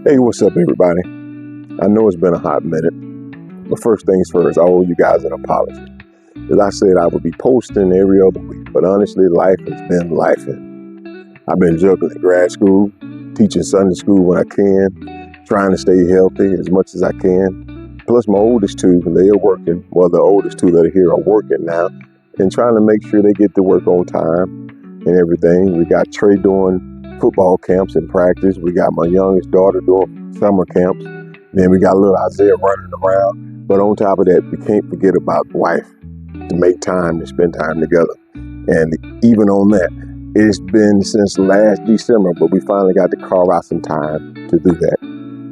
Hey, what's up, everybody? I know it's been a hot minute, but first things first, I owe you guys an apology. As I said, I would be posting every other week, but honestly, life has been life. I've been juggling grad school, teaching Sunday school when I can, trying to stay healthy as much as I can. Plus, my oldest two, they are working. Well, the oldest two that are here are working now, and trying to make sure they get to work on time and everything. We got Trey doing football camps and practice. We got my youngest daughter doing summer camps. Then we got little Isaiah running around. But on top of that, we can't forget about wife to make time to spend time together. And even on that, it's been since last December, but we finally got to carve out some time to do that.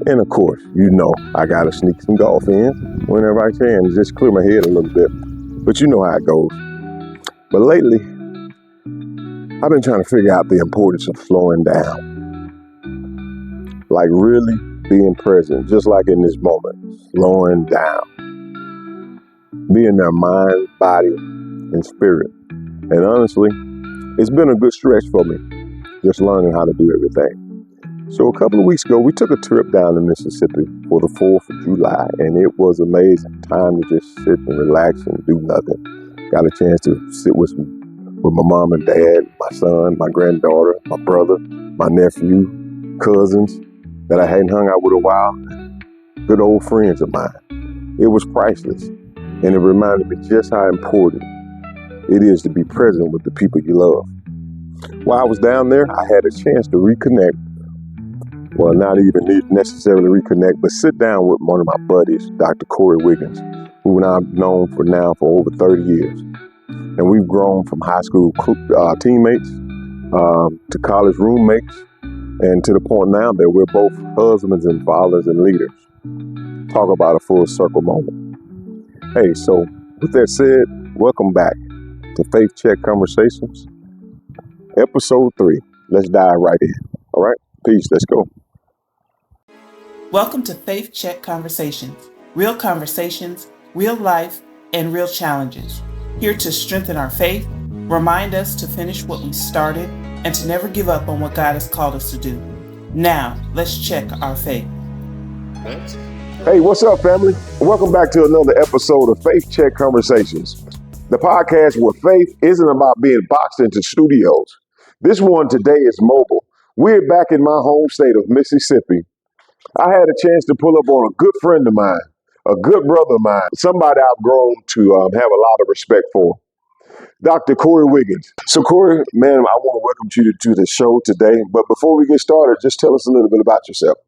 And of course, you know, I got to sneak some golf in whenever I can, just clear my head a little bit. But you know how it goes. But lately, I've been trying to figure out the importance of slowing down. Like really being present, just like in this moment, slowing down. Being their mind, body, and spirit. And honestly, it's been a good stretch for me, just learning how to do everything. So a couple of weeks ago, we took a trip down to Mississippi for the 4th of July, and it was amazing. Time to just sit and relax and do nothing. Got a chance to sit with my mom and dad, my son, my granddaughter, my brother, my nephew, cousins that I hadn't hung out with a while, good old friends of mine. It was priceless, and it reminded me just how important it is to be present with the people you love. While I was down there, I had a chance to reconnect. Well, not even necessarily reconnect, but sit down with one of my buddies, Dr. Corey Wiggins, who I've known for over 30 years. And we've grown from high school teammates to college roommates, and to the point now that we're both husbands and fathers and leaders. Talk about a full circle moment. Hey, so with that said, welcome back to Faith Check Conversations, episode 3. Let's dive right in. All right, peace. Let's go. Welcome to Faith Check Conversations. Real conversations, real life, and real challenges. Here to strengthen our faith, remind us to finish what we started, and to never give up on what God has called us to do. Now, let's check our faith. Hey, what's up, family? Welcome back to another episode of Faith Check Conversations, the podcast where faith isn't about being boxed into studios. This one today is mobile. We're back in my home state of Mississippi. I had a chance to pull up on a good friend of mine, a good brother of mine, somebody I've grown to have a lot of respect for, Dr. Corey Wiggins. So Corey, man, I want to welcome you to the show today. But before we get started, just tell us a little bit about yourself.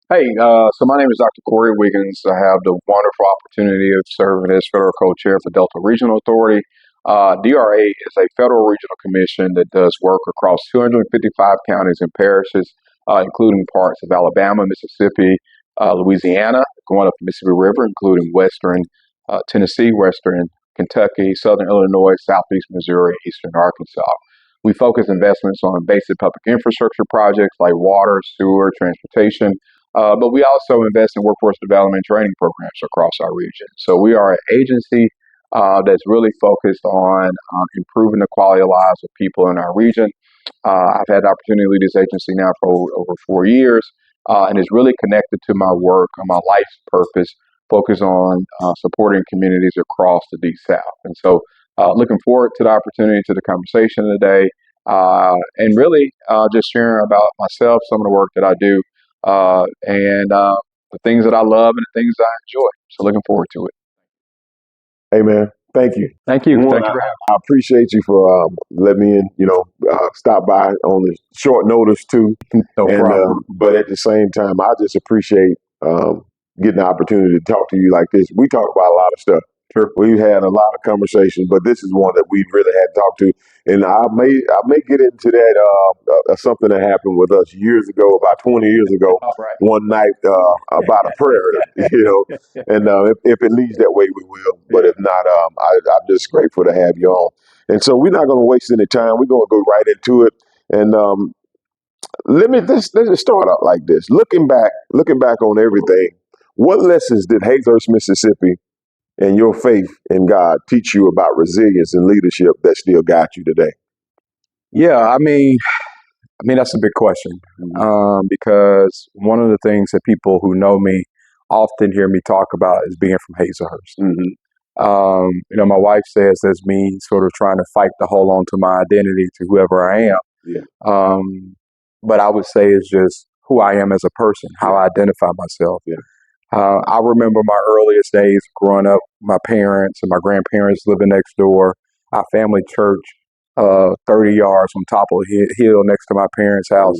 Hey, so my name is Dr. Corey Wiggins. I have the wonderful opportunity of serving as federal co-chair for Delta Regional Authority. DRA is a federal regional commission that does work across 255 counties and parishes, including parts of Alabama, Mississippi, Louisiana, going up the Mississippi River, including western Tennessee, western Kentucky, southern Illinois, southeast Missouri, eastern Arkansas. We focus investments on basic public infrastructure projects like water, sewer, transportation, but we also invest in workforce development training programs across our region. So we are an agency that's really focused on improving the quality of lives of people in our region. I've had the opportunity to lead this agency now for over 4 years, and it's really connected to my work, my life's purpose, focus on supporting communities across the Deep South. And so looking forward to the opportunity, to the conversation today, and really just sharing about myself, some of the work that I do, and the things that I love and the things that I enjoy. So looking forward to it. Hey, man, thank you. Thank you. One, Thank you for having I appreciate you for letting me in, stop by on the short notice too. me. No problem. But at the same time, I just appreciate getting the opportunity to talk to you like this. We talk about a lot of stuff. Sure. We've had a lot of conversations, but this is one that we really had to talk to. And I may get into that something that happened with us years ago, about 20 years ago, All right. one night about a prayer, and if it leads that way, we will. But if not, I'm just grateful to have you on. And so we're not going to waste any time. We're going to go right into it. And let's just start out like this. Looking back on everything, what lessons did Hayhurst, Mississippi, and your faith in God teach you about resilience and leadership that still guide you today? Yeah, I mean, I mean, that's a big question, because one of the things that people who know me often hear me talk about is being from Hazelhurst. My wife says that's me sort of trying to fight to hold on to my identity to whoever I am. Yeah. But I would say it's just who I am as a person, how I identify myself. Yeah. I remember my earliest days growing up, my parents and my grandparents living next door, our family church, 30 yards on top of a hill next to my parents' house.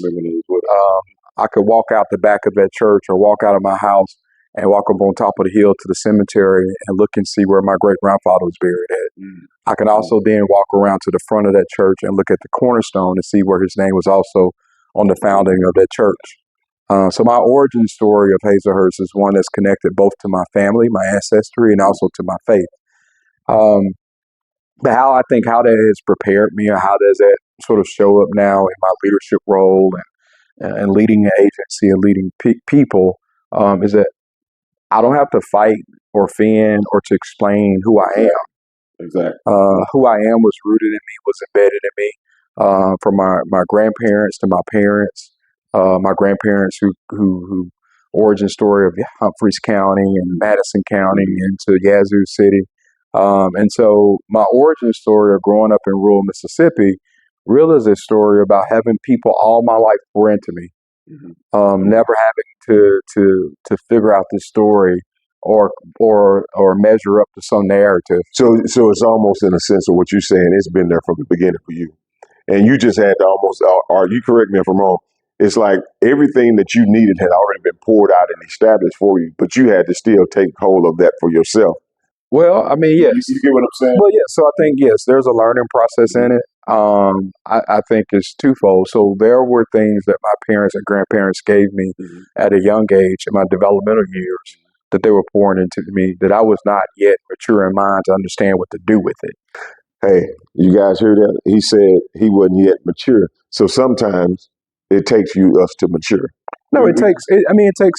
I could walk out the back of that church or walk out of my house and walk up on top of the hill to the cemetery and look and see where my great grandfather was buried at. I could also then walk around to the front of that church and look at the cornerstone and see where his name was also on the founding of that church. So my origin story of Hazelhurst is one that's connected both to my family, my ancestry, and also to my faith. But how that has prepared me, or how does that sort of show up now in my leadership role and leading an agency and leading people, is that I don't have to fight or fend or to explain who I am. Exactly. Who I am was rooted in me, was embedded in me, from my grandparents to my parents, my grandparents who origin story of Humphreys County and Madison County into Yazoo City. And so my origin story of growing up in rural Mississippi really is a story about having people all my life pour into me. Never having to figure out this story or measure up to some narrative. So it's almost in a sense of what you're saying. It's been there from the beginning for you, and you just had to almost. Or you correct me if I'm wrong. It's like everything that you needed had already been poured out and established for you, but you had to still take hold of that for yourself. Well, I mean, yes. You get what I'm saying? Well, yeah. So I think, yes, there's a learning process in it. I think it's twofold. So there were things that my parents and grandparents gave me at a young age in my developmental years that they were pouring into me that I was not yet mature in mind to understand what to do with it. Hey, you guys hear that? He said he wasn't yet mature. So sometimes it takes us to mature. No, it takes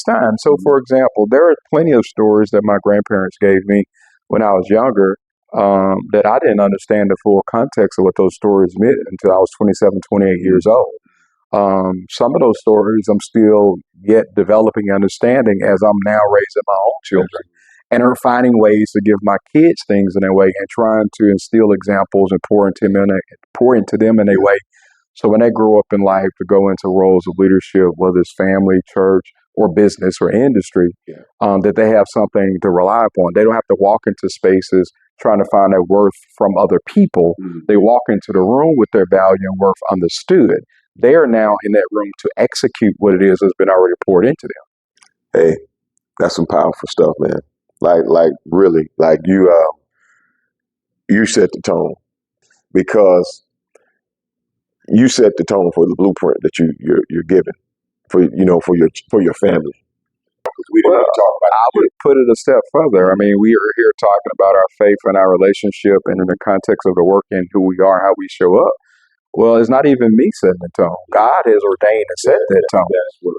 time. So, for example, there are plenty of stories that my grandparents gave me when I was younger, that I didn't understand the full context of what those stories meant until I was 27, 28 years old. Some of those stories I'm still yet developing understanding as I'm now raising my own children and are finding ways to give my kids things in a way and trying to instill examples and pour into them in a way. So when they grow up in life to go into roles of leadership, whether it's family, church, or business or industry, that they have something to rely upon. They don't have to walk into spaces trying to find their worth from other people. They walk into the room with their value and worth understood. They are now in that room to execute what it is that's been already poured into them. Hey, that's some powerful stuff, man. Like really, like you set the tone, because you set the tone for the blueprint that you're giving for your family. We didn't really talk about I would put it a step further. I mean, we are here talking about our faith and our relationship and in the context of the work and who we are, how we show up. Well, it's not even me setting the tone. God has ordained and set that tone.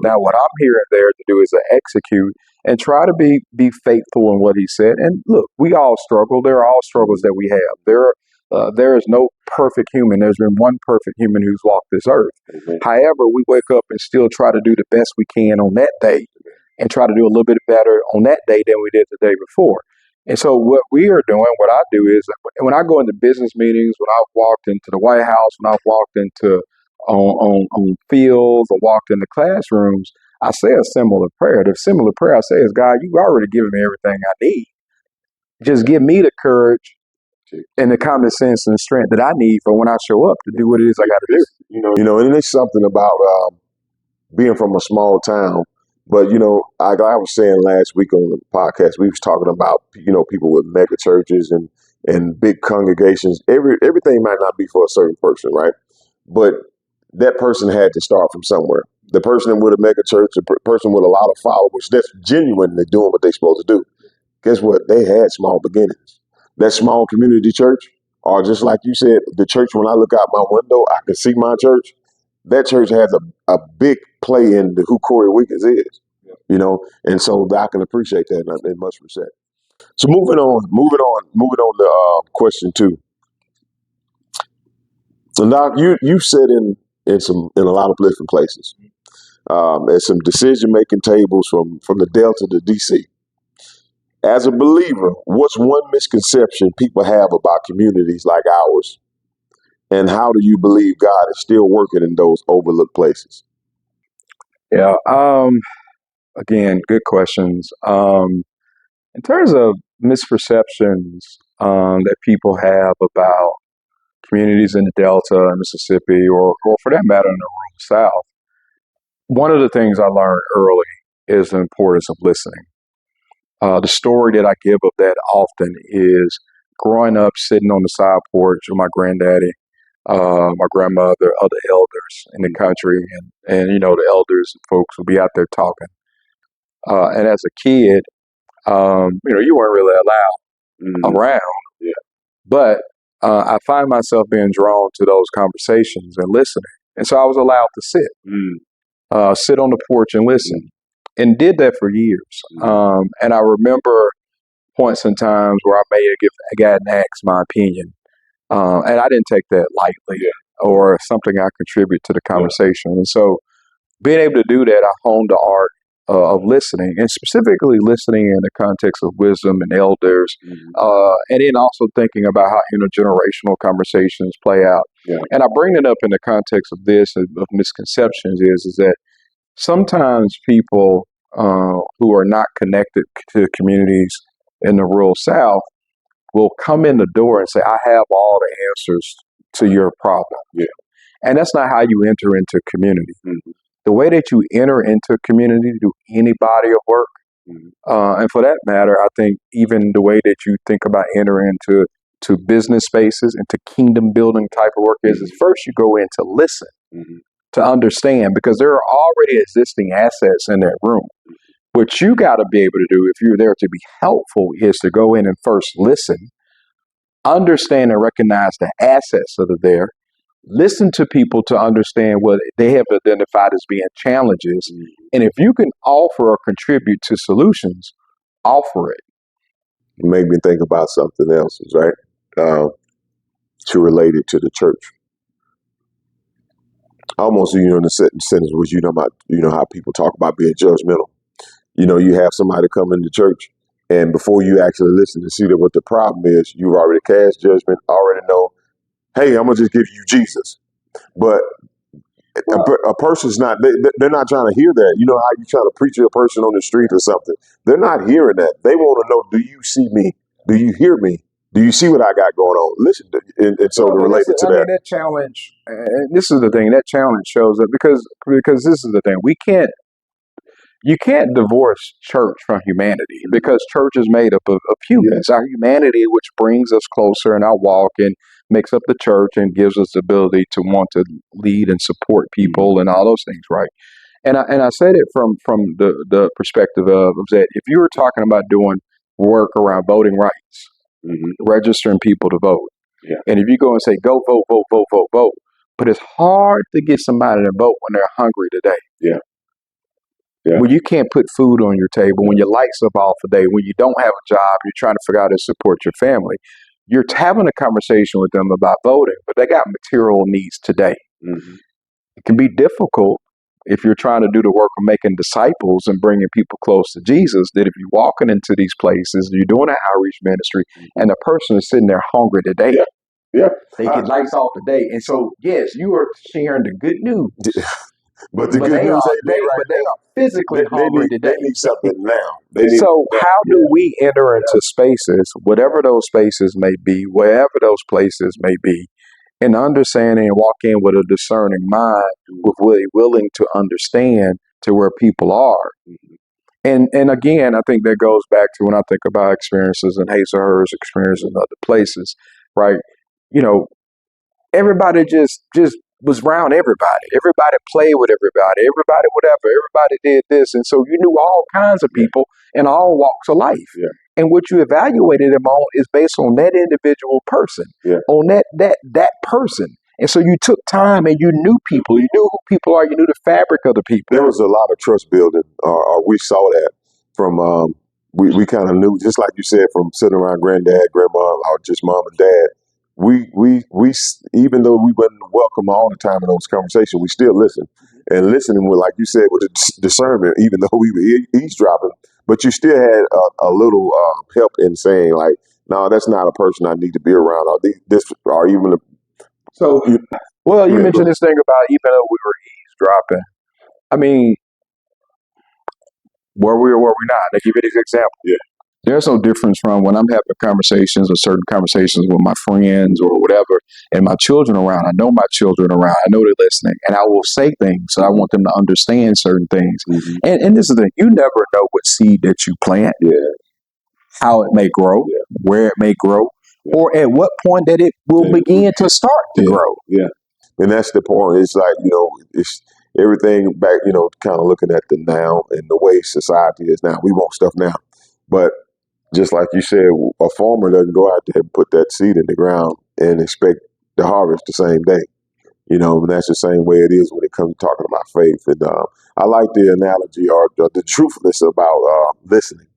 Now, what I'm here and there to do is to execute and try to be faithful in what he said. And look, we all struggle. There are all struggles that we have. There is no perfect human. There's been one perfect human who's walked this earth. However, we wake up and still try to do the best we can on that day and try to do a little bit better on that day than we did the day before. And so what we are doing, what I do is when I go into business meetings, when I've walked into the White House, when I've walked into on fields or walked into classrooms, I say a similar prayer. The similar prayer I say is, God, you've already given me everything I need. Just give me the courage and the common sense and strength that I need for when I show up to do what it is I got to do. And there's something about being from a small town. But, like I was saying last week on the podcast, we was talking about, people with mega churches and big congregations. Everything might not be for a certain person, right? But that person had to start from somewhere. The person with a mega church, the person with a lot of followers, that's genuinely doing what they're supposed to do. Guess what? They had small beginnings. That small community church, or just like you said, the church, when I look out my window, I can see my church. That church has a big play in who Corey Wiggins is, and so I can appreciate that in much respect. So moving on to question 2. So now you said in in a lot of different places. There's some decision-making tables from the Delta to DC. As a believer, what's one misconception people have about communities like ours? And how do you believe God is still working in those overlooked places? Yeah. Again, good questions. In terms of misperceptions that people have about communities in the Delta, Mississippi, or for that matter in the rural South, one of the things I learned early is the importance of listening. The story that I give of that often is growing up sitting on the side porch with my granddaddy, my grandmother, other elders in the country, and the elders and folks would be out there talking. And as a kid, you weren't really allowed around. Yeah. But I find myself being drawn to those conversations and listening. And so I was allowed to sit on the porch and listen, and did that for years. And I remember points and times where I may have gotten asked my opinion, and I didn't take that lightly or something I contribute to the conversation. And so being able to do that, I honed the art of listening, and specifically listening in the context of wisdom and elders, and then also thinking about how intergenerational conversations play out. Yeah. And I bring it up in the context of this, of misconceptions, is that sometimes people who are not connected to communities in the rural South will come in the door and say, I have all the answers to your problem. Yeah. And that's not how you enter into community. The way that you enter into community, do any body of work, and for that matter, I think even the way that you think about entering into business spaces, into kingdom building type of work is first you go in to listen, to understand, because there are already existing assets in that room. What you got to be able to do if you're there to be helpful is to go in and first listen, understand and recognize the assets that are there, listen to people to understand what they have identified as being challenges. And if you can offer or contribute to solutions, offer it. It made me think about something else, right? To relate it to the church. Almost, in the sentence was, about, how people talk about being judgmental. You have somebody come into church, and before you actually listen to see what the problem is, you've already cast judgment, already know, hey, I'm going to just give you Jesus. But a person's not, they're not trying to hear that. You know how you try to preach to a person on the street or something. They're not hearing that. They want to know, do you see me? Do you hear me? Do you see what I got going on? Listen, and so to relate it to that. That challenge, and this is the thing, that challenge shows up because this is the thing. You can't divorce church from humanity, because church is made up of humans. Our humanity, which brings us closer in our walk and makes up the church and gives us the ability to want to lead and support people and all those things, right? And I said it from the perspective of that if you were talking about doing work around voting rights, registering people to vote, and if you go and say, go vote, vote, vote, vote, vote, but it's hard to get somebody to vote when they're hungry today. Yeah. When you can't put food on your table, when your lights are off a day, when you don't have a job, you're trying to figure out how to support your family. You're having a conversation with them about voting, but they got material needs today. It can be difficult if you're trying to do the work of making disciples and bringing people close to Jesus, that if you're walking into these places, you're doing an outreach ministry, and the person is sitting there hungry today. They get lights off today. And so, yes, you are sharing the good news. But the good news they are physically hungry today. They need something now. How do we enter into spaces, whatever those spaces may be, wherever those places may be, and understanding and walk in with a discerning mind, with really willing to understand to where people are? And again, I think that goes back to when I think about experiences in Hazelhurst, experiences in other places, right? Everybody just was around everybody. Everybody played with everybody. Everybody whatever. Everybody did this. And so you knew all kinds of people in all walks of life. And what you evaluated them on is based on that individual person, on that person. And so you took time and you knew people. You knew who people are. You knew the fabric of the people. There was a lot of trust building, or we saw that from, we kind of knew, just like you said, from sitting around granddad, grandma, or just mom and dad. even though we wouldn't welcome all the time in those conversations, we still listen. And listening with, like you said, with the discernment, even though we were eavesdropping, but you still had a little help in saying, like, no, that's not a person I need to be around, or this, or even. So, well, you mentioned this thing about even though we were eavesdropping. I mean, where we or where we not. To give you an example. Yeah. There's no difference from when I'm having conversations or certain conversations with my friends or whatever, and my children around. I know my children around. I know they're listening, and I will say things. So I want them to understand certain things. Mm-hmm. And this is the thing: you never know what seed that you plant, how it may grow, where it may grow, or at what point that it will begin to start to grow. Yeah. And that's the point. It's like, it's everything back, kind of looking at the now and the way society is now. We want stuff now. But just like you said, a farmer doesn't go out there and put that seed in the ground and expect the harvest the same day. And that's the same way it is when it comes to talking about faith. And I like the analogy or the truthfulness about listening.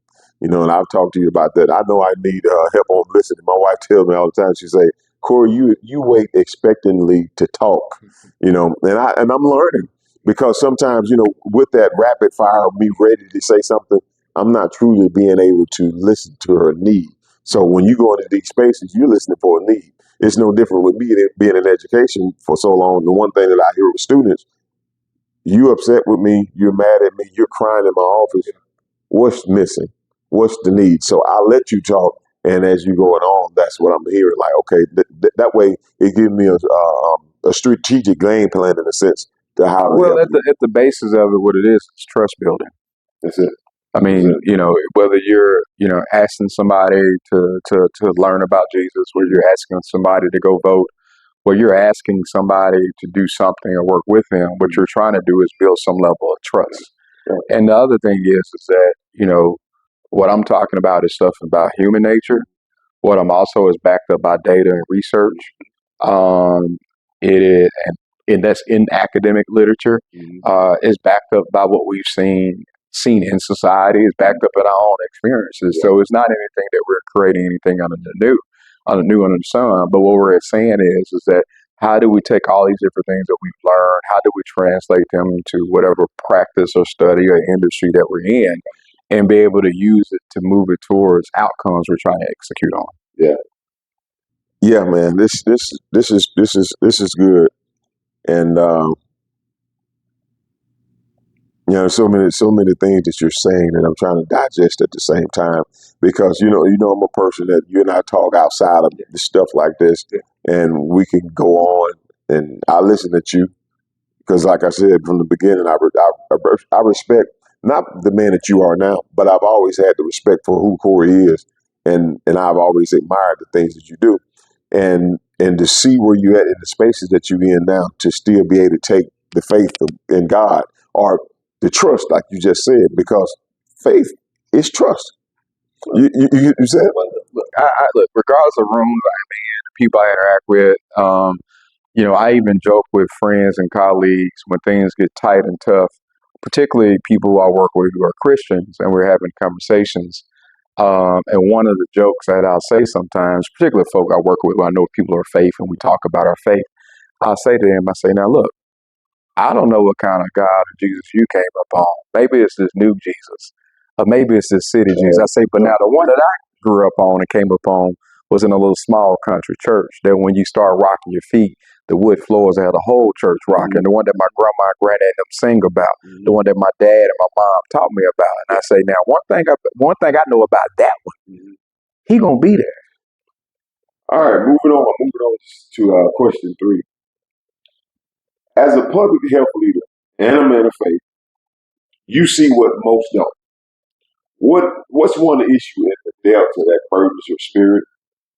And I've talked to you about that. I know I need help on listening. My wife tells me all the time. She say, "Corey, you wait expectantly to talk." And I'm learning, because sometimes with that rapid fire of me ready to say something, I'm not truly being able to listen to her need. So when you go into these spaces, you're listening for a need. It's no different with me being in education for so long. The one thing that I hear with students, you upset with me, you're mad at me, you're crying in my office. What's missing? What's the need? So I'll let you talk. And as you going on, that's what I'm hearing. Like, okay, that way it gives me a strategic game plan in a sense to how to Well, help at the basis of it, what it is trust building. That's it. I mean, whether you're, asking somebody to learn about Jesus, whether you're asking somebody to go vote, where you're asking somebody to do something or work with them, what you're trying to do is build some level of trust. Right. And the other thing is that, what I'm talking about is stuff about human nature. What I'm also is backed up by data and research. It is, and that's in academic literature. Is backed up by what we've seen in society. Is backed up in our own experiences. So it's not anything that we're creating anything under the sun. But what we're saying is that how do we take all these different things that we've learned? How do we translate them into whatever practice or study or industry that we're in, and be able to use it to move it towards outcomes we're trying to execute on? Yeah, man. This is good. And so many things that you're saying that I'm trying to digest at the same time, because I'm a person that you and I talk outside of the stuff like this, and we can go on, and I listen at you, because like I said from the beginning, I respect not the man that you are now, but I've always had the respect for who Corey is, and I've always admired the things that you do, and to see where you're at in the spaces that you're in now, to still be able to take the faith in God, or the trust, like you just said, because faith is trust. You said, Look, look, regardless of rooms I'm in, people I interact with, I even joke with friends and colleagues when things get tight and tough, particularly people who I work with who are Christians, and we're having conversations. And one of the jokes that I'll say sometimes, particularly folk I work with, who I know people are faith, and we talk about our faith, I'll say to them, I say, now look, I don't know what kind of God or Jesus you came up on. Maybe it's this new Jesus, or maybe it's this city Jesus. I say, but now the one that I grew up on and came up on was in a little small country church. That when you start rocking your feet, the wood floors had the whole church rocking. The one that my grandma and granddad and them sing about. The one that my dad and my mom taught me about. And I say, now one thing I know about that one, he gonna be there. all right, moving on to question 3. As a public health leader and a man of faith, you see what most don't. What's one issue in the delta that burdens your spirit,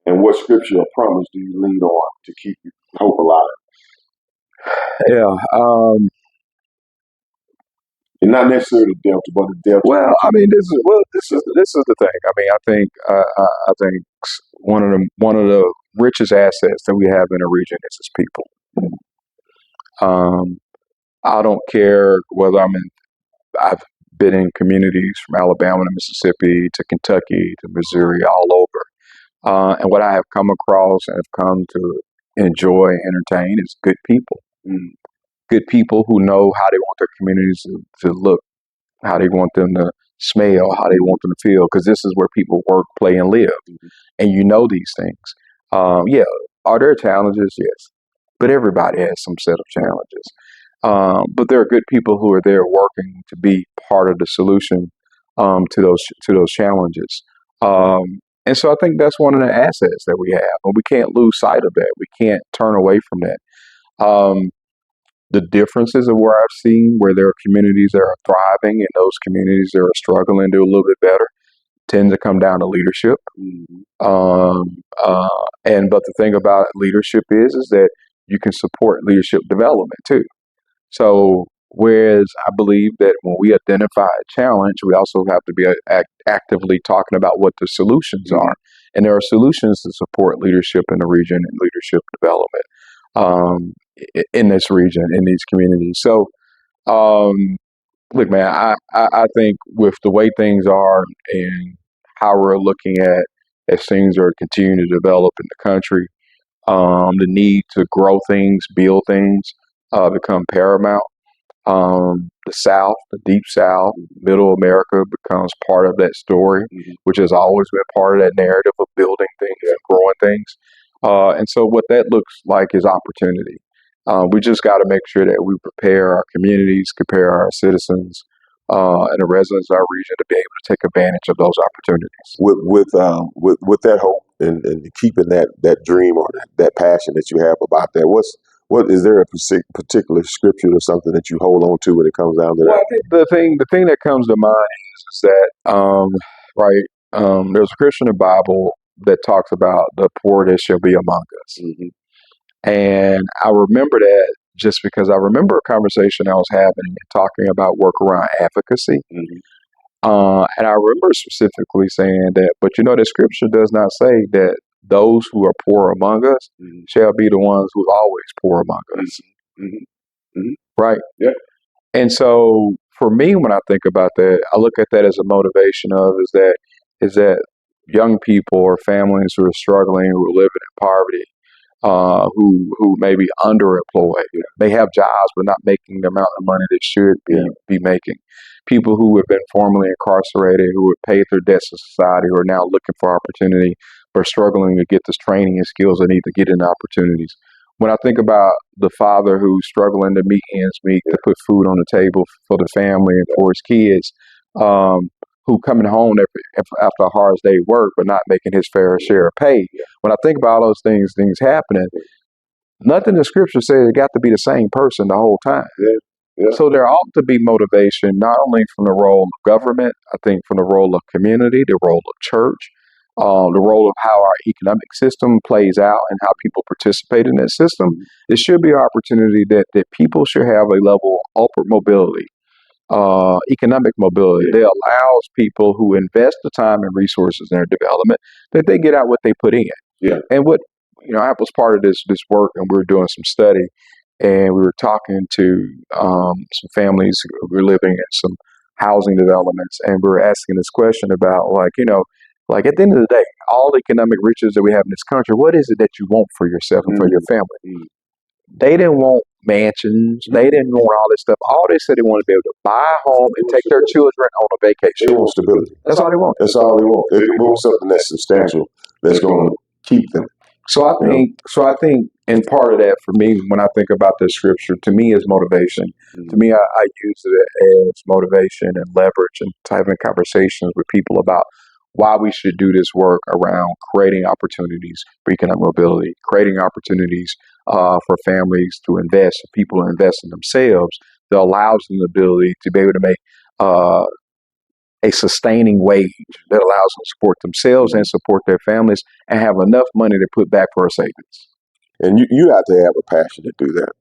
and what scripture or promise do you lean on to keep your hope alive? Yeah. And not necessarily the delta, but the delta. Well, I mean, this is the thing. I mean, I think one of the richest assets that we have in a region is its people. I don't care whether I've been in communities from Alabama to Mississippi to Kentucky to Missouri, all over. And what I have come across and have come to enjoy and entertain is good people. Good people who know how they want their communities to look, how they want them to smell, how they want them to feel, because this is where people work, play, and live. And you know these things. Yeah, are there challenges? Yes, but everybody has some set of challenges. But there are good people who are there working to be part of the solution to those challenges. And so I think that's one of the assets that we have, and we can't lose sight of that. We can't turn away from that. The differences of where I've seen where there are communities that are thriving and those communities that are struggling to do a little bit better tend to come down to leadership. Um, uh, but the thing about leadership is that you can support leadership development too. So whereas I believe that when we identify a challenge, we also have to be actively talking about what the solutions are, and there are solutions to support leadership in the region and leadership development in this region, in these communities. So, look, man, I think with the way things are and how we're looking at as things are continuing to develop in the country, the need to grow things, build things, become paramount. The South, the Deep South, Middle America becomes part of that story, which has always been part of that narrative of building things and growing things. And so, what that looks like is opportunity. We just got to make sure that we prepare our communities, prepare our citizens, and the residents of our region to be able to take advantage of those opportunities. With that hope and keeping that dream or that passion that you have about that, what is there a particular scripture or something that you hold on to when it comes down to Well, that? I think the thing that comes to mind is that there's a Christian in the Bible that talks about the poor that shall be among us. And I remember that just because I remember a conversation I was having and talking about work around advocacy. And I remember specifically saying that, but you know, the scripture does not say that those who are poor among us shall be the ones who are always poor among us. Right? Yeah. And so for me, when I think about that, I look at that as a motivation of is that young people or families who are struggling, who are living in poverty, who may be underemployed, may have jobs but not making the amount of money they should be making. People who have been formerly incarcerated, who have paid their debts to society, who are now looking for opportunity, but struggling to get this training and skills they need to get into opportunities. When I think about the father who's struggling to meet ends meet, to put food on the table for the family and for his kids, who coming home after a hard day's work, but not making his fair share of pay. When I think about all those things happening, nothing in Scripture says it got to be the same person the whole time. So there ought to be motivation, not only from the role of government, I think from the role of community, the role of church, the role of how our economic system plays out and how people participate in that system. It should be an opportunity that people should have a level of upward mobility. Economic mobility that allows people who invest the time and resources in their development that they get out what they put in. And what I was part of this work, and we were doing some study, and we were talking to some families who were living in some housing developments, and we were asking this question about like at the end of the day, all the economic riches that we have in this country, what is it that you want for yourself and for your family? They didn't want mansions. They didn't want all this stuff. All they said they wanted to be able to buy a home and take their children on a vacation. They want stability. That's all they want. That's all they want. They want something that's substantial, that's going to keep them. So I think, and part of that for me, when I think about this scripture, to me is motivation. To me, I use it as motivation and leverage and having conversations with people about why we should do this work around creating opportunities for economic mobility, creating opportunities for families to invest, for people to invest in themselves, that allows them the ability to be able to make a sustaining wage that allows them to support themselves and support their families and have enough money to put back for our savings. And you have to have a passion to do that.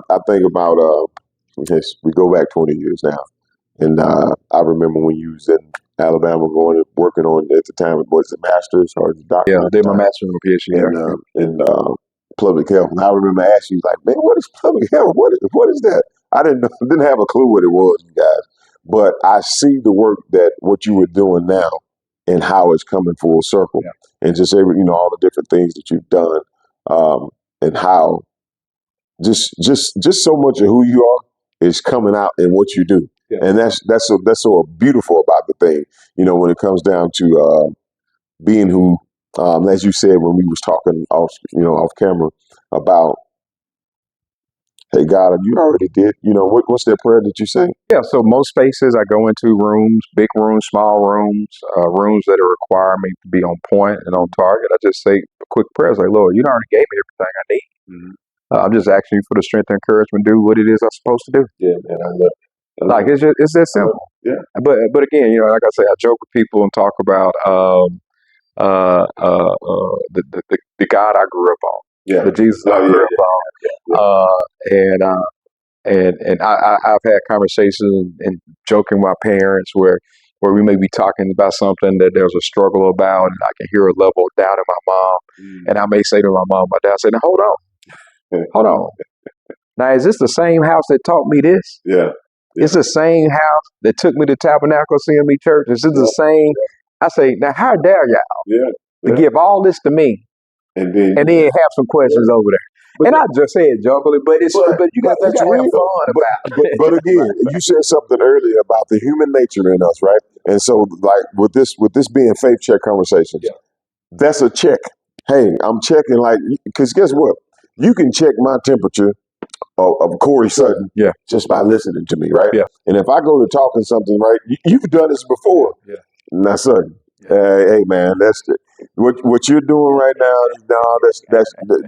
I think about, we go back 20 years now. And I remember when you was in Alabama working on, at the time, was it master's or doctorate? Yeah, I did my master's and PhD in public health. And I remember asking you, like, man, what is public health? What is that? I didn't have a clue what it was, you guys. But I see the work what you were doing now and how it's coming full circle, and just all the different things that you've done, and how just so much of who you are is coming out in what you do, and that's so beautiful about the thing, when it comes down to being who, as you said when we was talking off camera about, hey God, you already did, what's that prayer that you say? Yeah, so most spaces I go into rooms, big rooms, small rooms, rooms that require me to be on point and on target. I just say a quick prayer, like, Lord, you already gave me everything I need. I'm just asking you for the strength and encouragement to do what it is I'm supposed to do. Yeah, man, I love it. Like it's that simple. Yeah. But again, like I say, I joke with people and talk about the God I grew up on, the Jesus I grew up on, and I've had conversations and joking with my parents where we may be talking about something that there's a struggle about, and I can hear a level of doubt in my mom, and I may say to my mom, my dad, say, "Now hold on. Now is this the same house that taught me this? Yeah. It's the same house that took me to Tabernacle CME Church. Is this the same?" I say, now how dare y'all to give all this to me and then have some questions over there? But I just say it jokingly, but you got to have fun about it. But again, you said something earlier about the human nature in us, right? And so, like with this being faith check conversations, that's a check. Hey, I'm checking, because guess what? You can check my temperature of Corey Sutton just by listening to me, right? Yeah. And if I go to talking something, right, you've done this before. Yeah. Now, Sutton, hey man, what you're doing right now.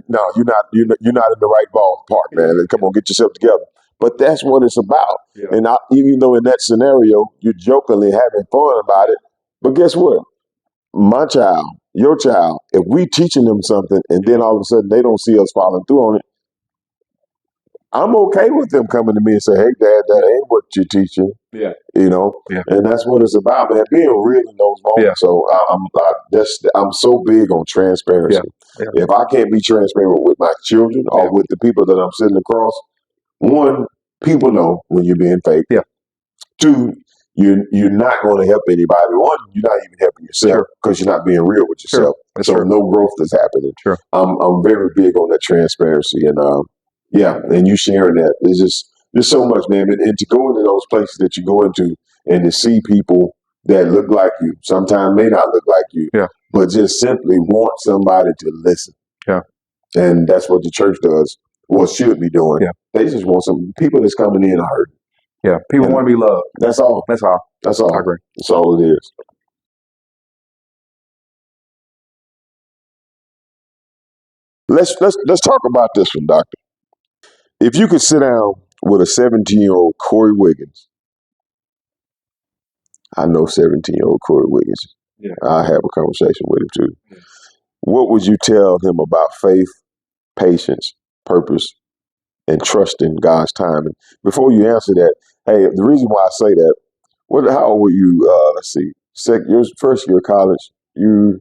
No, you're not in the right ballpark, man. Come on, get yourself together. But that's what it's about. Yeah. And even though in that scenario you're jokingly having fun about it, but guess what? My child, your child, if we teaching them something and then all of a sudden they don't see us following through on it, I'm okay with them coming to me and say, "Hey, Dad, that ain't what you're teaching." Yeah. And that's what it's about, man. Being real in those moments. Yeah. So I'm so big on transparency. Yeah. If I can't be transparent with my children or with the people that I'm sitting across, one, people know when you're being fake. Yeah. Two, you're not going to help anybody. One, you're not even helping yourself because you're not being real with yourself. That's so true. no growth is happening. Sure. I'm very big on that transparency, and and you sharing that. There's so much, man. And to go into those places that you go into and to see people that look like you, sometimes may not look like you, but just simply want somebody to listen. Yeah. And that's what the church does, or should be doing. Yeah. They just want some people that's coming in hurt. Yeah. People want to be loved. That's all. That's all. That's all. I agree. That's all it is. Let's talk about this one, Doctor. If you could sit down with a 17-year-old Corey Wiggins, I know 17-year-old Corey Wiggins. Yeah. I have a conversation with him too. Yeah. What would you tell him about faith, patience, purpose, and trusting God's timing? Before you answer that, hey, the reason why I say that, how old were you? Let's see, your first year of college, you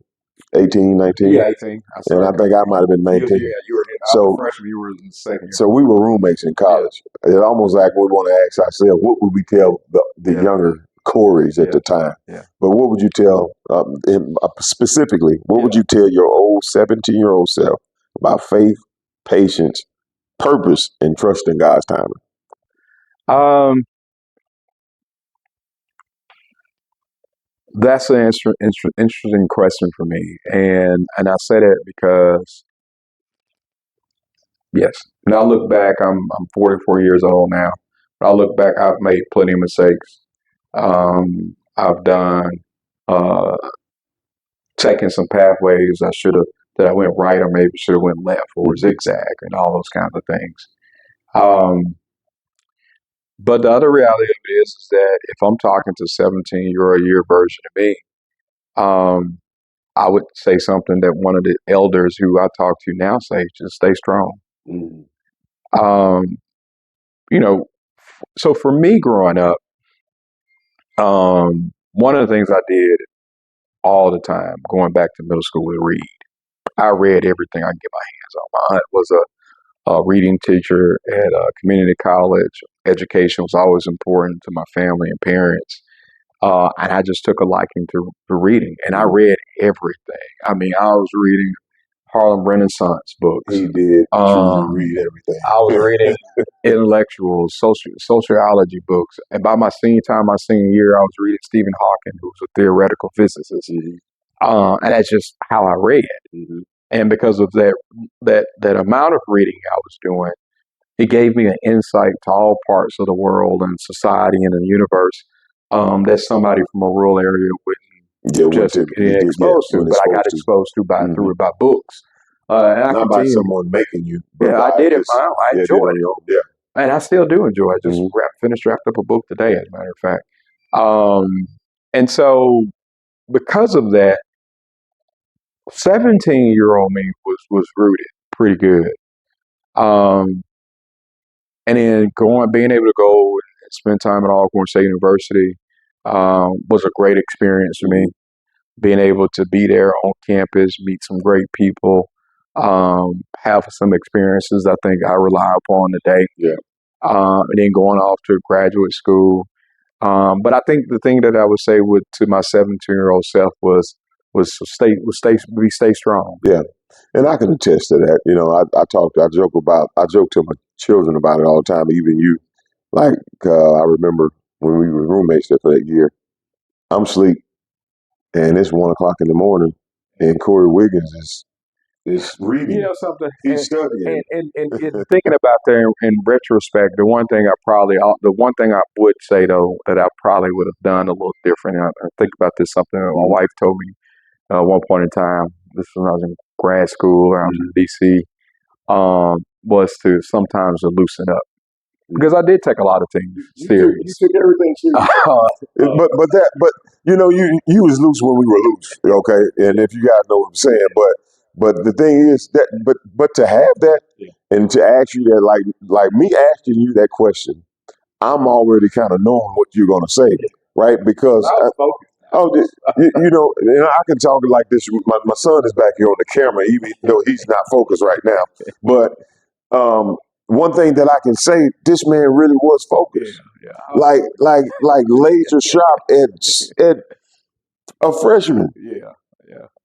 18, 19? Yeah, 18. And I think I might have been 19. Yeah, you were a freshman, you were in the second year. So we were roommates in college. Yeah. It's almost like we want to ask ourselves, what would we tell the younger Corys at the time? Yeah. But what would you tell, specifically, what would you tell your old 17-year-old self about faith, patience, purpose, and trusting God's timing? That's an interesting question for me, and I say that because, yes, when I look back, I'm 44 years old now. When I look back, I've made plenty of mistakes. I've done taken some pathways that I went right or maybe should have went left or zigzag and all those kinds of things. But the other reality of it is that if I'm talking to 17-year version of me, I would say something that one of the elders who I talk to now say, just stay strong. So for me growing up, one of the things I did all the time, going back to middle school, was read. I read everything I could get my hands on. My aunt was a reading teacher at a community college. Education was always important to my family and parents. And I just took a liking to reading, and I read everything. I mean, I was reading Harlem Renaissance books. He did truly read I was reading intellectual sociology books, and by my senior year, I was reading Stephen Hawking, who's a theoretical physicist. And that's just how I read. And because of that amount of reading I was doing, it gave me an insight to all parts of the world and society and the universe that somebody from a rural area wouldn't just get exposed to. But I got exposed to by books. And I Not by someone making you. But I did it. I enjoyed it. Yeah. And I still do enjoy it. I just finished wrapped up a book today, as a matter of fact. And so because of that, 17-year-old me was rooted pretty good. And then being able to go and spend time at Alcorn State University was a great experience for me. Being able to be there on campus, meet some great people, have some experiences I think I rely upon today. Yeah. And then going off to graduate school. But I think the thing that I would say to my 17-year-old self was stay strong. Yeah. And I can attest to that. You know, I joke to my children about it all the time, even you. Like, I remember when we were roommates there for that year, I'm asleep and it's 1 o'clock in the morning and Corey Wiggins is reading. You know something? He's studying. And thinking about that in retrospect, the one thing I would say though that I probably would have done a little different. And I think about this, something that my wife told me at one point in time. This was when I was in grad school or I was in DC. Was to sometimes to loosen up. Because I did take a lot of things serious. You took everything serious. But you know, you was loose when we were loose, okay? And if you guys know what I'm saying, but the thing is that but to have that and to ask you that, like me asking you that question, I'm already kind of knowing what you're gonna say, right? Because you know, and I can talk like this. My son is back here on the camera, even though he's not focused right now. But one thing that I can say, this man really was focused, like laser sharp at a freshman.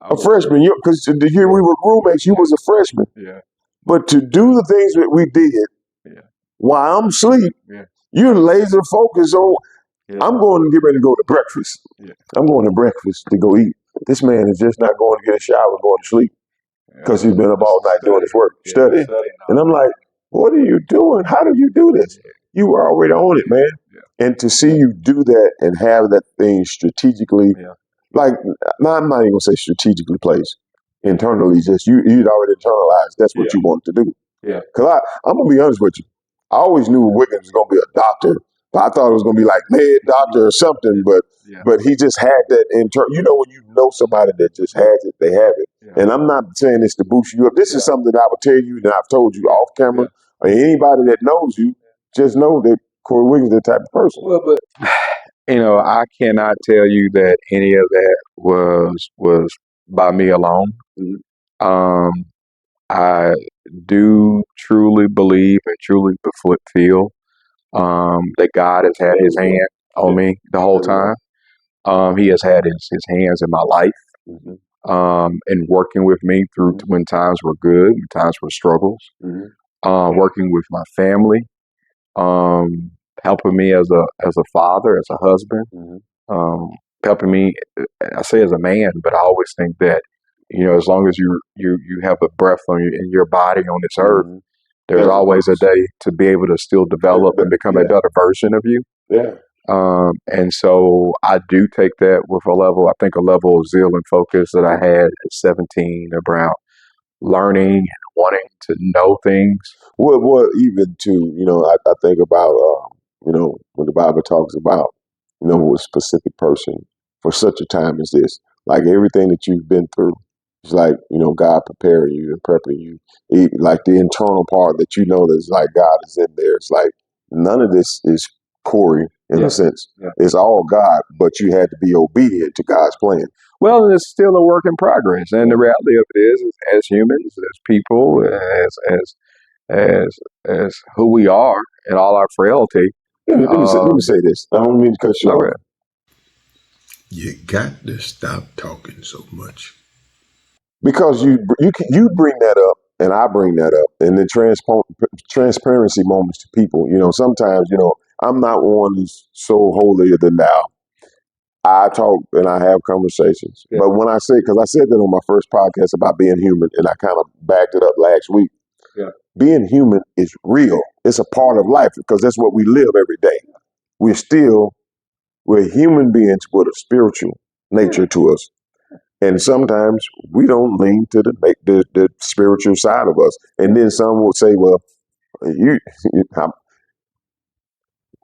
A freshman, because the year we were roommates, you was a freshman. But to do the things that we did while I'm asleep, you're laser focused on. I'm going to get ready to go to breakfast. I'm going to breakfast to go eat. This man is just not going to get a shower, going to sleep because he's been up all night doing his work, studying. And I'm like, what are you doing? How did you do this? You were already on it, man. And to see you do that and have that thing strategically, like, I'm not even going to say strategically placed. Internally, just you'd already internalized that's what you wanted to do. Because I'm going to be honest with you. I always knew Wiggins was going to be a doctor. But I thought it was going to be like med doctor or something, but he just had that you know, when you know somebody that just has it, they have it. And I'm not saying this to boost you up. This is something that I would tell you that I've told you off camera, or anybody that knows you, just know that Corey Wiggins is that type of person. Well, but you know, I cannot tell you that any of that was by me alone. I do truly believe and truly feel that God has had his hand on me the whole time. He has had his hands in my life, and working with me through when times were good, when times were struggles, working with my family, helping me as a father, as a husband, helping me, I say as a man, but I always think that, you know, as long as you have a breath in your body on this earth, there's always a day to be able to still develop and become a better version of you. And so I do take that with a level of zeal and focus that I had at 17 about learning and wanting to know things. Well, even too, you know, I think about, you know, when the Bible talks about, you know, a specific person for such a time as this, like everything that you've been through, it's like, you know, God preparing you and prepping you. Like the internal part that you know that's like God is in there. It's like none of this is Corey in a sense. It's all God, but you had to be obedient to God's plan. Well, it's still a work in progress, and the reality of it is as humans, as people, as who we are, and all our frailty. Let me say this. I don't mean to cut you off. You got to stop talking so much. Because you bring that up and I bring that up, and then transparency moments to people. Sometimes I'm not one who's so holier than thou. I talk and I have conversations, but when I say, because I said that on my first podcast about being human, and I kind of backed it up last week. Being human is real. It's a part of life because that's what we live every day. We're human beings with a spiritual nature to us. And sometimes we don't lean to the spiritual side of us. And then some will say, well,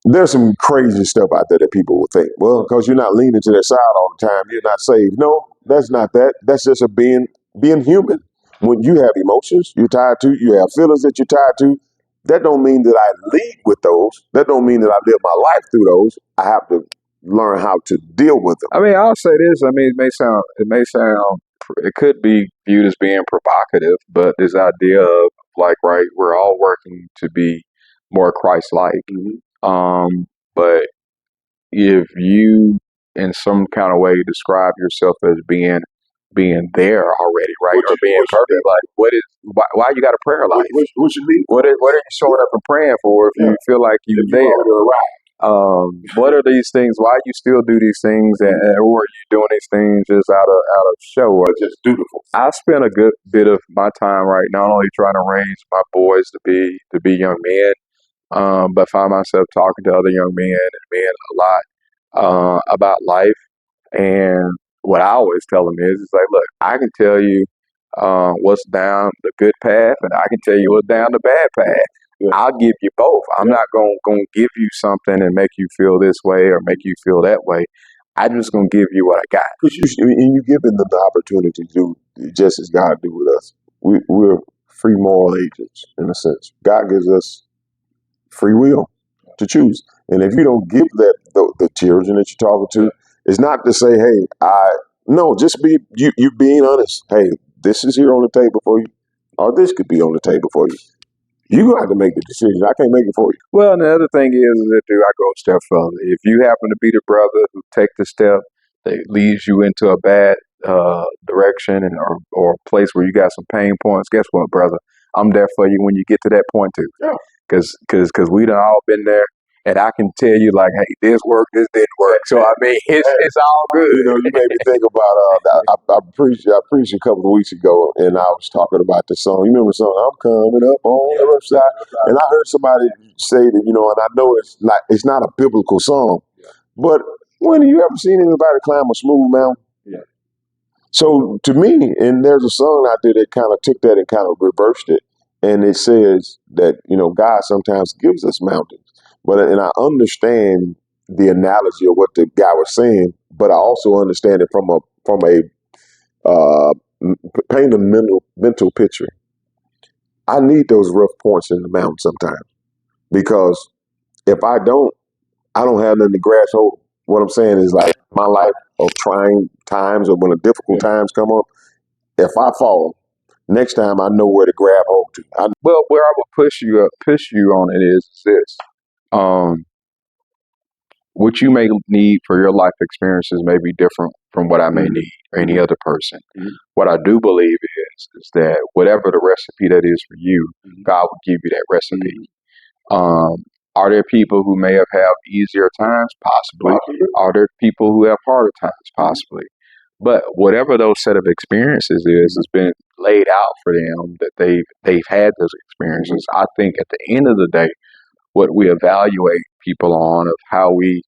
there's some crazy stuff out there that people will think, well, because you're not leaning to that side all the time, you're not saved. No, that's not that. That's just being human. When you have emotions you're tied to, you have feelings that you're tied to, that don't mean that I lead with those. That don't mean that I live my life through those. I have to learn how to deal with them. I mean, I'll say this. I mean, it could be viewed as being provocative, but this idea of like, right, we're all working to be more Christ-like. But if you, in some kind of way, describe yourself as being there already, right, or being perfect, like, why you got a prayer life? What you mean? What are you showing up and praying for if you feel like you're there? What are these things? Why you still do these things, or are you doing these things just out of show or just dutiful? I spend a good bit of my time right not only trying to raise my boys to be young men, but find myself talking to other young men and men a lot about life. And what I always tell them is, it's like, look, I can tell you what's down the good path, and I can tell you what's down the bad path. I'll give you both. I'm not going to give you something and make you feel this way or make you feel that way. I'm just going to give you what I got. And you're giving them the opportunity to do just as God do with us. We're free moral agents in a sense. God gives us free will to choose. And if you don't give that the children that you're talking to, it's not to say, hey, no, just be you being honest. Hey, this is here on the table for you, or this could be on the table for you. You have to make the decision. I can't make it for you. Well, and the other thing is that I go a step further. If you happen to be the brother who take the step that leads you into a bad direction or a place where you got some pain points, guess what, brother? I'm there for you when you get to that point too. Because we done all been there. And I can tell you, like, hey, this worked, this didn't work. So I mean, it's all good. You made me think about I preached a couple of weeks ago, and I was talking about the song. You remember the song? I'm coming up on the rough side, and I heard somebody say that, and I know it's not a biblical song, but when have you ever seen anybody climb a smooth mountain? So to me, and there's a song out there that kind of took that and kind of reversed it, and it says that God sometimes gives us mountains. And I understand the analogy of what the guy was saying, but I also understand it from a paint a mental picture. I need those rough points in the mountain sometimes, because if I don't have nothing to grasp hold. What I'm saying is, like, my life of trying times, or when the difficult times come up, if I fall, next time I know where to grab hold to. Well, where I would push you on it is this. What you may need for your life experiences may be different from what I may need or any other person. What I do believe is that whatever the recipe that is for you, God will give you that recipe. Are there people who may have had easier times? Possibly. Are there people who have harder times? Possibly. But whatever those set of experiences has been laid out for them, that they've had those experiences. I think at the end of the day, what we evaluate people on of how we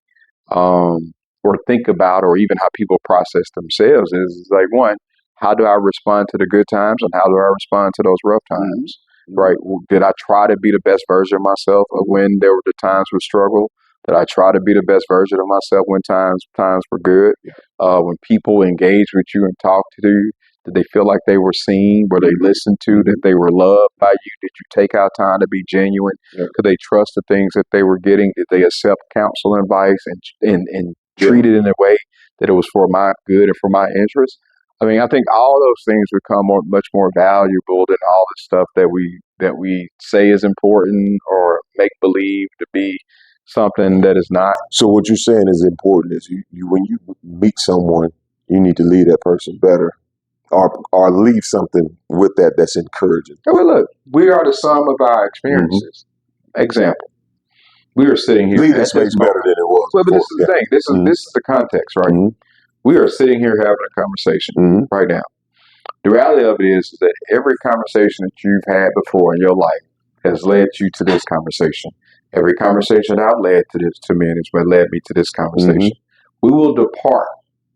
or think about, or even how people process themselves is like, one, how do I respond to the good times, and how do I respond to those rough times? Right? Did I try to be the best version of myself when there were the times with struggle? Did I try to be the best version of myself when times were good? When people engaged with you and talked to you, did they feel like they were seen? Were they listened to? That they were loved by you? Did you take out time to be genuine? Could they trust the things that they were getting? Did they accept counsel and advice and treat it in a way that it was for my good and for my interest? I mean, I think all those things become much more valuable than all the stuff that we say is important or make believe to be something that is not. So what you're saying is important is you when you meet someone, you need to leave that person better, or leave something with that that's encouraging. Well, look, we are the sum of our experiences. Example: we are sitting here. Leave that space better than it was. Well, but before. this is the thing. This is the context, right? Mhm. We are sitting here having a conversation Mhm. right now. The reality of it is that every conversation that you've had before in your life has led you to this conversation. Every conversation I've led to me has led me to this conversation. We will depart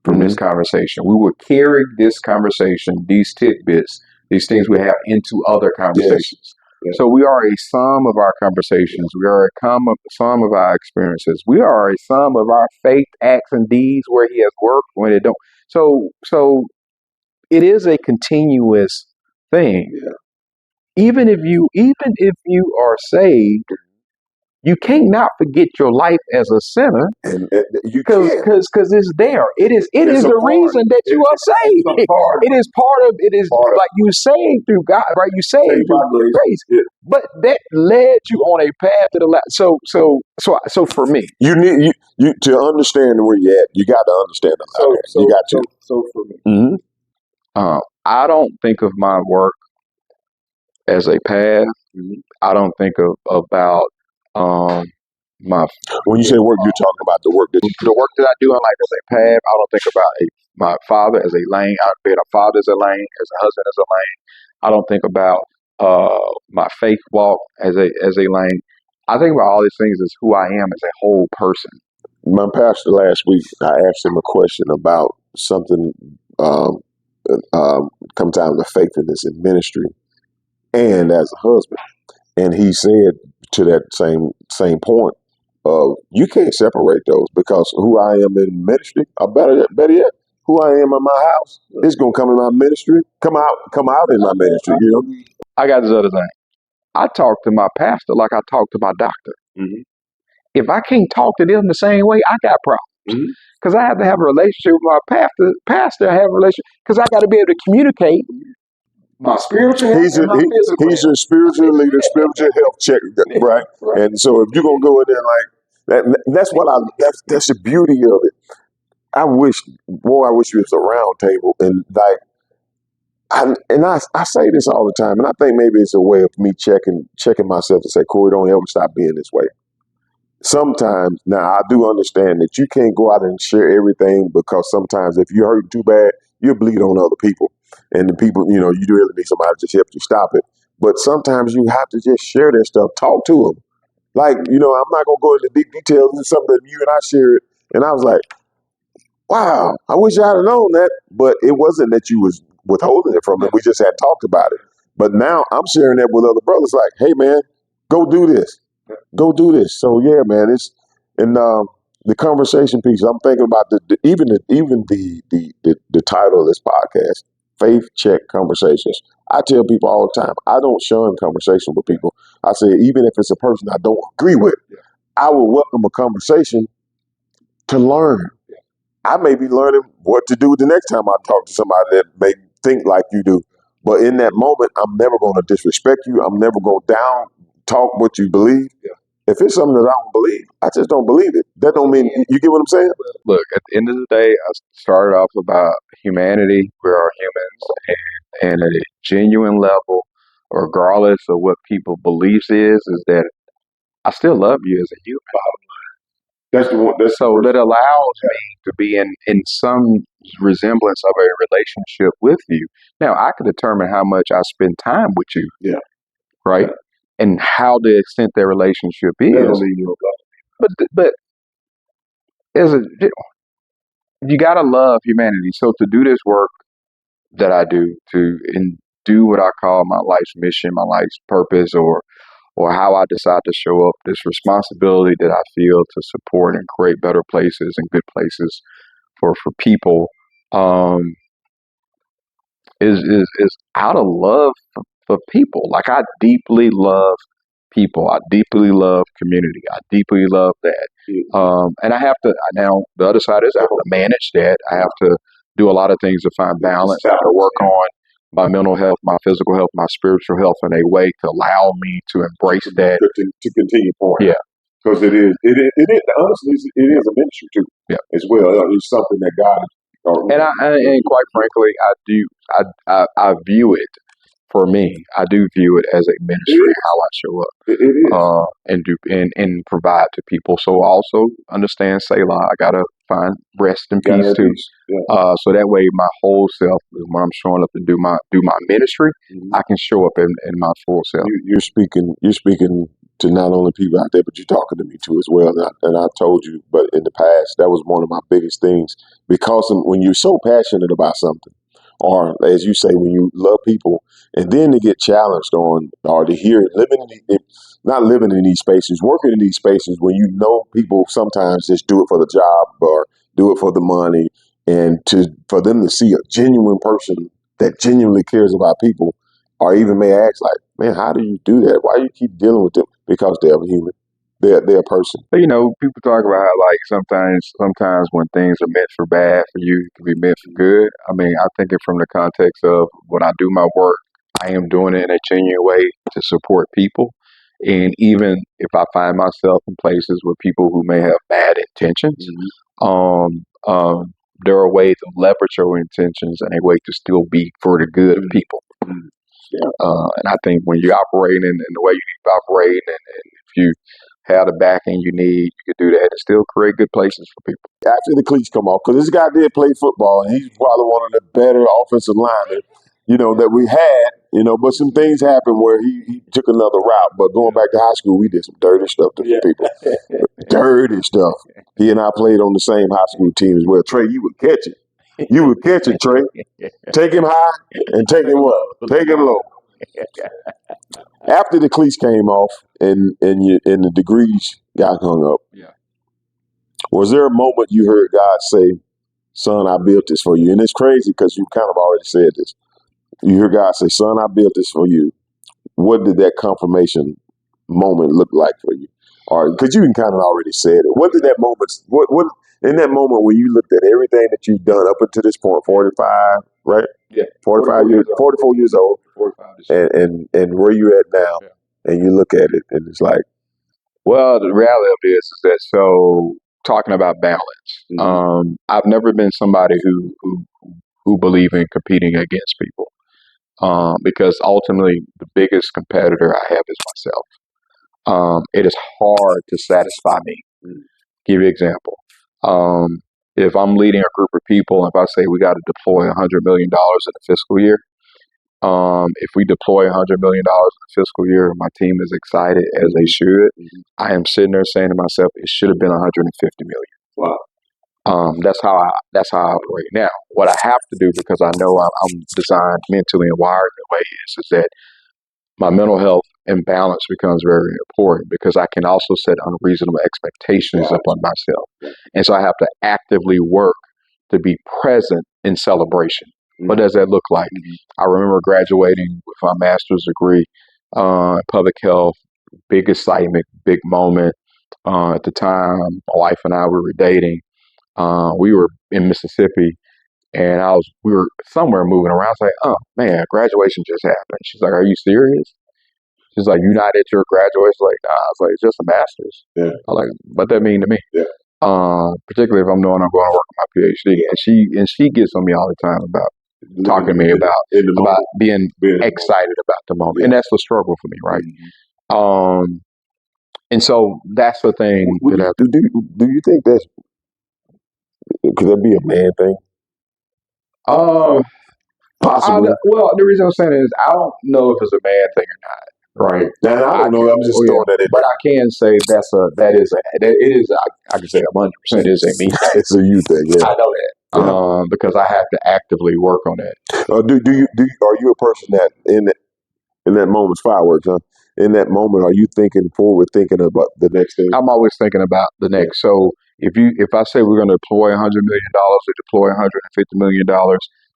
from this conversation. We will carry this conversation, these tidbits, these things we have into other conversations. Yes. So we are a sum of our conversations. We are a sum of our experiences. We are a sum of our faith, acts, and deeds where He has worked, when it don't. So it is a continuous thing. Yeah. Even if you are saved, you can't not forget your life as a sinner, because it's there. It is the reason that you are saved. It is part of it. Is like you saved through God, right? You saved through grace, but that led you on a path to the left. So for me, you need you to understand where you're at. You got to understand the you got to. So for me, I don't think of my work as a path. I don't think about my. When you say work, you're talking about the work that I do in life as a path. I don't think about my father as a lane. Being a father as a lane, as a husband as a lane. I don't think about my faith walk as a lane. I think about all these things as who I am as a whole person. My pastor last week, I asked him a question about something. Come down to faithfulness in ministry and as a husband, and he said to that same point, you can't separate those, because who I am in ministry, or better yet, who I am in my house is going to come in my ministry, come out in my ministry. You know, I got this other thing. I talk to my pastor like I talk to my doctor. If I can't talk to them the same way, I got problems. Because I have to have a relationship with my pastor. I have a relationship because I got to be able to communicate my spiritual health and my physical he's health. your spiritual leader, spiritual health check, right? And so if you're gonna go in there like that, that's the beauty of it. I wish it was a round table, and like, I say this all the time, and I think maybe it's a way of me checking myself to say, Corey, don't ever stop being this way. Sometimes, now I do understand that you can't go out and share everything, because sometimes if you're hurting too bad, you'll bleed on other people. And the people, you really need somebody to just help you stop it. But sometimes you have to just share that stuff, talk to them. Like, I'm not going to go into deep details. It's something that you and I shared. And I was like, wow, I wish I had known that. But it wasn't that you was withholding it from them. We just had talked about it. But now I'm sharing that with other brothers, like, hey, man, go do this. Go do this. So yeah, man, the conversation piece. I'm thinking about even the title of this podcast, Faith Check Conversations. I tell people all the time, I don't shun conversation with people. I say, even if it's a person I don't agree with, I will welcome a conversation to learn. I may be learning what to do the next time I talk to somebody that may think like you do. But in that moment, I'm never going to disrespect you. I'm never going to down talk what you believe. If it's something that I don't believe, I just don't believe it. That don't mean, you get what I'm saying? Look, at the end of the day, I started off about humanity. We are humans, and at a genuine level, regardless of what people beliefs is that I still love you as a human. That's the one. So that allows me to be in some resemblance of a relationship with you. Now, I can determine how much I spend time with you. Yeah. Right? And how the extent their relationship is. But you gotta love humanity. So to do this work that I do, and do what I call my life's mission, my life's purpose, or how I decide to show up, this responsibility that I feel to support and create better places and good places for people, is out of love for people. Like, I deeply love people. I deeply love community. I deeply love that. And I have to, now the other side is I have to manage that. I have to do a lot of things to find balance. I have to work on my mental health, my physical health, my spiritual health in a way to allow me to embrace that. To continue forward. Yeah. Because it is honestly, it is a ministry too. Yeah. As well. It's something that God. And quite frankly, I view it. For me, I do view it as a ministry, how I show up, It is. and provide to people. So also understand Selah. I gotta find rest and Gotta peace have too. peace. Yeah. So that way, my whole self, when I'm showing up to do my ministry, Mhm. I can show up in my full self. You're speaking. You're speaking to not only people out there, but you're talking to me too as well. And I told you, but in the past, that was one of my biggest things because when you're so passionate about something, or as you say, when you love people, and then to get challenged on, or to hear not living in these spaces, working in these spaces when you know people sometimes just do it for the job or do it for the money, and for them to see a genuine person that genuinely cares about people, or even may ask like, man, how do you do that? Why you keep dealing with them? Because they're human. They're a person. But, people talk about how like sometimes when things are meant for bad for you, it can be meant for good. I mean, I think it from the context of when I do my work, I am doing it in a genuine way to support people. And even if I find myself in places with people who may have bad intentions, um, um, there are ways to leverage your intentions and a way to still be for the good of people. Yeah. And I think when you're operating in the way you need to operate, and if you have the backing you need, you can do that and still create good places for people. After the cleats come off, because this guy did play football, and he's probably one of the better offensive linemen, that we had, but some things happened where he took another route. But going back to high school, we did some dirty stuff to people. Dirty stuff. He and I played on the same high school team as well. Trey, you would catch it. You would catch it, Trey. Take him high and take him low. Take him low. After the cleats came off and the degrees got hung up, Yeah. was there a moment you heard God say, son, I built this for you? And it's crazy because you kind of already said this. You hear God say, son, I built this for you. What did that confirmation moment look like for you? Or because you can kind of already said it. What did that moment, what in that moment when you looked at everything that you've done up until this point, 45, right? Yeah. 44 years old, 45 this year. and where you at now, and you look at it and it's like, Well, the reality of this is that, so talking about balance, I've never been somebody who believe in competing against people, because ultimately the biggest competitor I have is myself. It is hard to satisfy me. Give you an example. If I'm leading a group of people, if I say we got to deploy $100 million in a fiscal year, if we deploy $100 million in a fiscal year, my team is excited as they should. I am sitting there saying to myself, it should have been 150 million. wow. That's how I operate now. What I have to do, because I know I'm designed mentally and wired in a way, is that my mental health and balance becomes very important, because I can also set unreasonable expectations upon myself. And so I have to actively work to be present in celebration. What does that look like? I remember graduating with my master's degree in public health, big excitement, big moment. At the time, my wife and I, we were dating. We were in Mississippi, and we were somewhere moving around. I was like, oh man, graduation just happened. She's like, are you serious? She's like, you not at your graduation? Like, nah. I was like, it's just a master's. Yeah. I'm like, what that mean to me? Yeah. Particularly if I'm knowing I'm going to work on my PhD. And she gets on me all the time about talking to me about being excited about the moment. Yeah. And that's the struggle for me, right? And so that's the thing Do you think could that be a man thing? Possibly. Well, the reason I'm saying is I don't know if it's a man thing or not. Right. Now, I don't know. I'm just throwing that in. But I can say it is. I can say 100% is a me thing. It's a you thing. Yeah. I know that. Because I have to actively work on that. Are you a person that in that moment's fireworks, huh? In that moment, are you thinking about the next thing? I'm always thinking about the next. So if I say we're going to deploy $100 million or deploy $150 million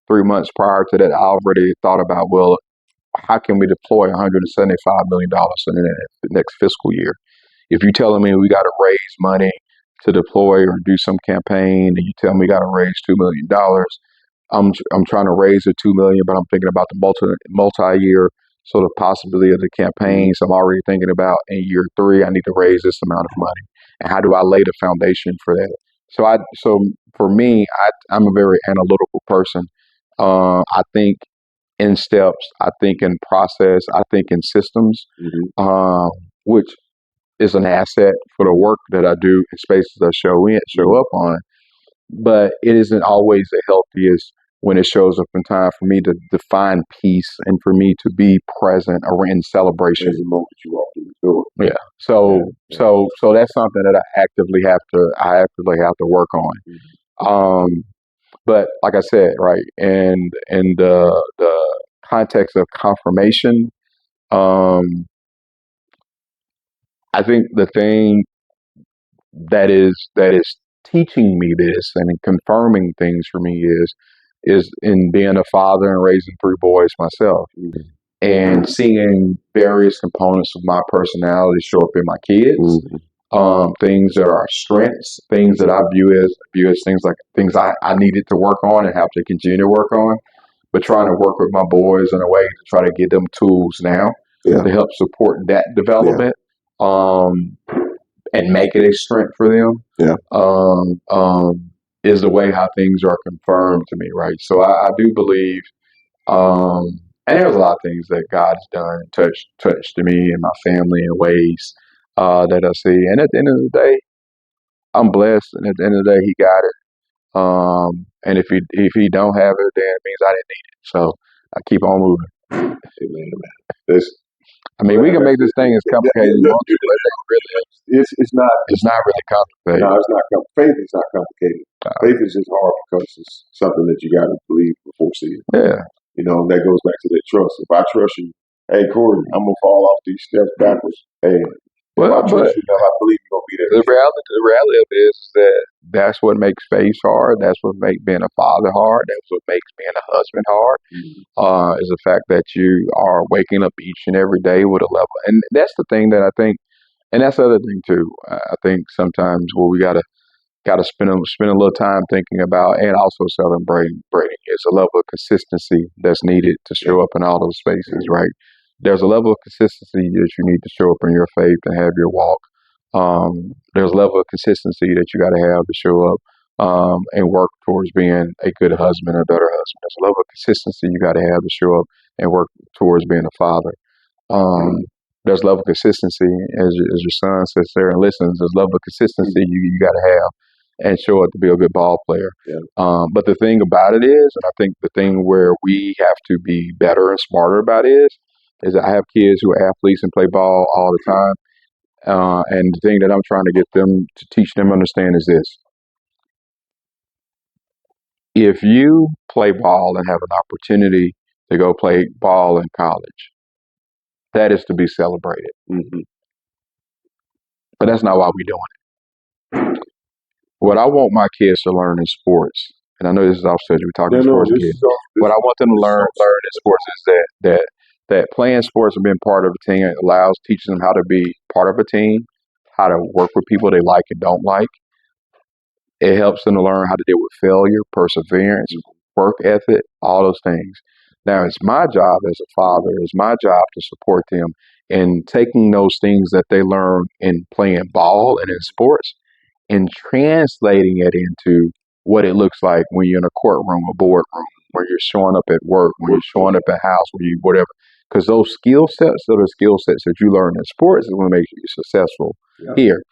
3 months prior to that, I already thought about, well, how can we deploy $175 million in the next fiscal year? If you're telling me we got to raise money to deploy or do some campaign, and you tell me we got to raise $2 million, I'm trying to raise the $2 million, but I'm thinking about the multi-year So the possibility of the campaigns, I'm already thinking about in year 3, I need to raise this amount of money, and how do I lay the foundation for that? So for me, I'm a very analytical person. I think in steps, I think in process, I think in systems, um, which is an asset for the work that I do in spaces I show up on. But it isn't always the healthiest when it shows up in time for me to define peace and for me to be present or in celebration. There's a moment you walk through the door. Yeah. So that's something that I actively have to work on. But like I said, right, and in the context of confirmation, um, I think the thing that is teaching me this and confirming things for me is in being a father and raising 3 boys myself and seeing various components of my personality show up in my kids. Things that are strengths, things that I view as things I needed to work on and have to continue to work on, but trying to work with my boys in a way to try to give them tools now to help support that development. And make it a strength for them. Is the way how things are confirmed to me, right? So I do believe, and there's a lot of things that God has done, touched to me and my family in ways that I see. And at the end of the day, I'm blessed, and at the end of the day, He got it. And if he don't have it, then it means I didn't need it. So I keep on moving. Amen, man. I mean, we can make this thing as complicated as we want to, but It's not. it's not really complicated. No, it's not. Faith is not complicated. Faith is just hard because it's something that you got to believe before seeing. Yeah. You know, that goes back to that trust. If I trust you, hey Corey, I'm gonna fall off these steps backwards. Hey, if I trust you, I believe you're gonna be there. The reality of it is that that's what makes faith hard. That's what makes being a father hard. That's what makes being a husband hard. Is the fact that you are waking up each and every day with a level, and that's the thing that I think, and that's the other thing too. I think sometimes where we gotta spend a little time thinking about and also celebrating is a level of consistency that's needed to show up in all those spaces, right? There's a level of consistency that you need to show up in your faith and have your walk. There's a level of consistency that you got to have to show up and work towards being a good husband, a better husband. There's a level of consistency you got to have to show up and work towards being a father. There's a level of consistency as your son sits there and listens. There's a level of consistency you got to have and show up to be a good ball player. But the thing about it is, and I think the thing where we have to be better and smarter about is that I have kids who are athletes and play ball all the time. And the thing that I'm trying to get them to teach them understand is this. If you play ball and have an opportunity to go play ball in college, that is to be celebrated. But that's not why we're doing it. What I want my kids to learn in sports, and I know this is off subject, we're talking sports again. What I want them to learn in sports is that playing sports and being part of a team teaches them how to be part of a team, how to work with people they like and don't like. It helps them to learn how to deal with failure, perseverance, work ethic, all those things. Now, it's my job as a father, it's my job to support them in taking those things that they learn in playing ball and in sports and translating it into what it looks like when you're in a courtroom, a boardroom, where you're showing up at work, when you're showing up at house, when you whatever. Because those skill sets are the skill sets that you learn in sports is what makes you successful here.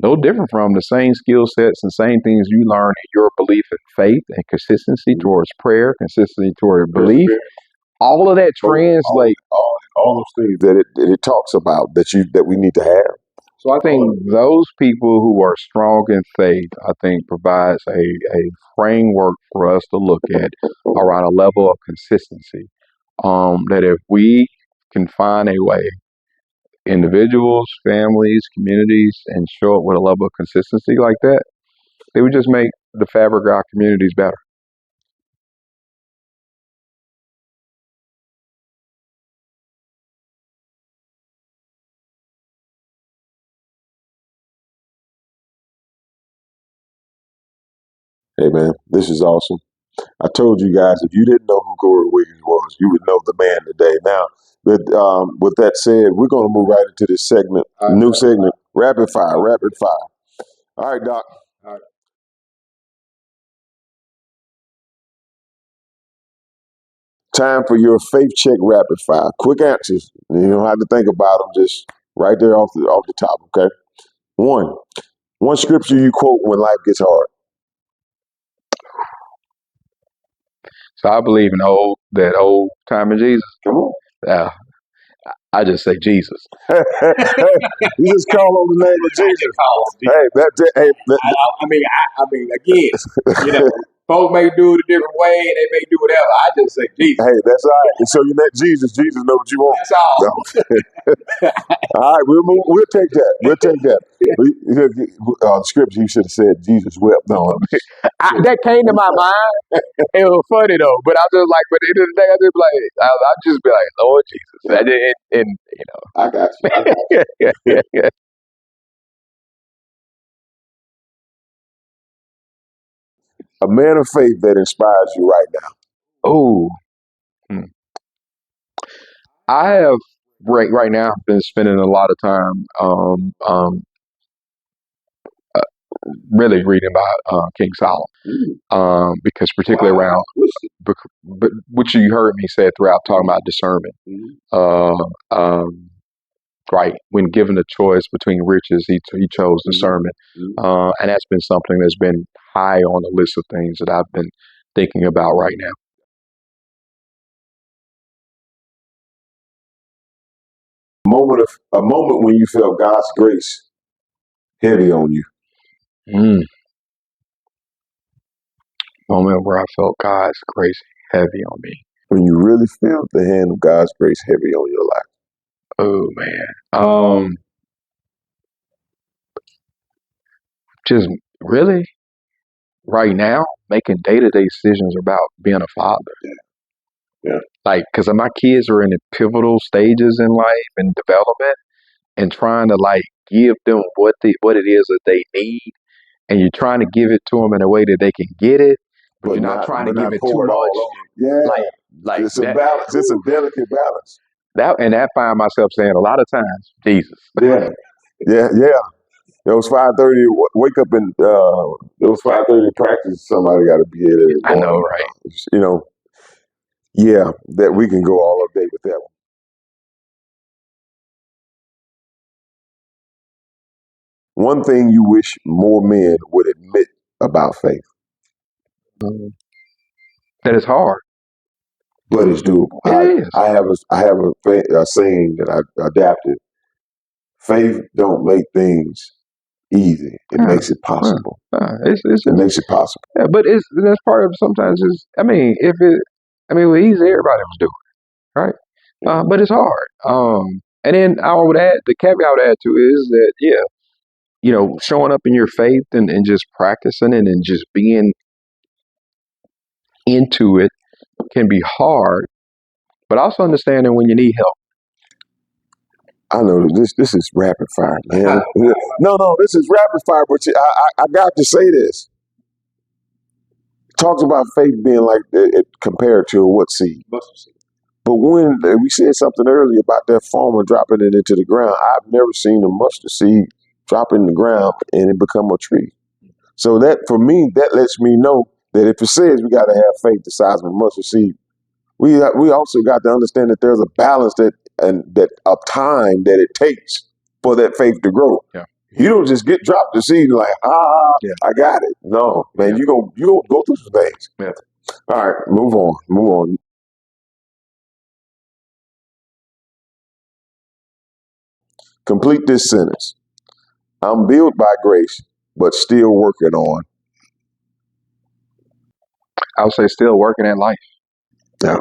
No different from the same skill sets and same things you learn in your belief in faith and consistency towards prayer, consistency toward belief. All of that translates. All those things that it talks about that we need to have. So I think those people who are strong in faith, I think provides a framework for us to look at around a level of consistency. That if we can find a way, individuals, families, communities, and show up with a level of consistency like that, it would just make the fabric of our communities better. Hey man, this is awesome. I told you guys, if you didn't know who Corey Wiggins was, you would know the man today. Now, with that said, we're going to move right into this segment, new segment, rapid fire, rapid fire. All right, Doc. All right. Time for your faith check rapid fire. Quick answers. You don't have to think about them. Just right there off the top. Okay. One scripture you quote when life gets hard. So I believe in that old time of Jesus. Come on. I just say Jesus. You just call on the name of Jesus. Again, folks may do it a different way, and they may do whatever. I just say Jesus. Hey, that's all right. And so you let Jesus know what you want. That's all. No. All right, we'll take that. We'll take that. The scripture, you should have said Jesus wept. No, That came to my mind. It was funny though, but I just like, but at the end of the day, I just be like, Lord Jesus, and I got you. A man of faith that inspires you right now. Oh, I have right now been spending a lot of time really reading about King Solomon, because particularly around, but which you heard me say throughout talking about discernment. Right, when given a choice between riches, he chose discernment, and that's been something that's been high on the list of things that I've been thinking about right now. A moment when you felt God's grace heavy on you. Moment where I felt God's grace heavy on me. When you really felt the hand of God's grace heavy on your life. Oh man. Just really right now making day-to-day decisions about being a father. Yeah. Like, because my kids are in the pivotal stages in life and development, and trying to like give them what it is that they need, and you're trying to give it to them in a way that they can get it, but you're not trying to give it too much. Yeah, like it's a balance. It's a delicate balance. I find myself saying a lot of times, Jesus. Yeah. It was 5:30. Wake up and it was 5:30 practice. Somebody got to be here every morning. I know, right? Yeah, that we can go all up day with that one. One thing you wish more men would admit about faith. That is hard, but it's doable. It is. I have a saying that I adapted. Faith don't make things easy. It makes it possible. It makes it possible. Yeah, but that's part of sometimes is. With easy everybody was doing it, right? But it's hard. And then I would add the caveat I would add to is that showing up in your faith and just practicing it and just being into it can be hard, but also understanding when you need help. I know this is rapid fire, man. No, this is rapid fire, but I got to say this. Talks about faith being like it compared to what seed? Mustard seed. But when we said something earlier about that farmer dropping it into the ground, I've never seen a mustard seed drop in the ground and it become a tree. So that, for me, that lets me know that if it says we got to have faith the size of a mustard seed, we also got to understand that there's a balance that of time that it takes for that faith to grow. Yeah. You don't just drop the seed and like, I got it. No, man, you gonna go through some things. Yeah. All right, move on. Complete this sentence. I'm built by grace, but still working on. I would say still working at life. Yeah.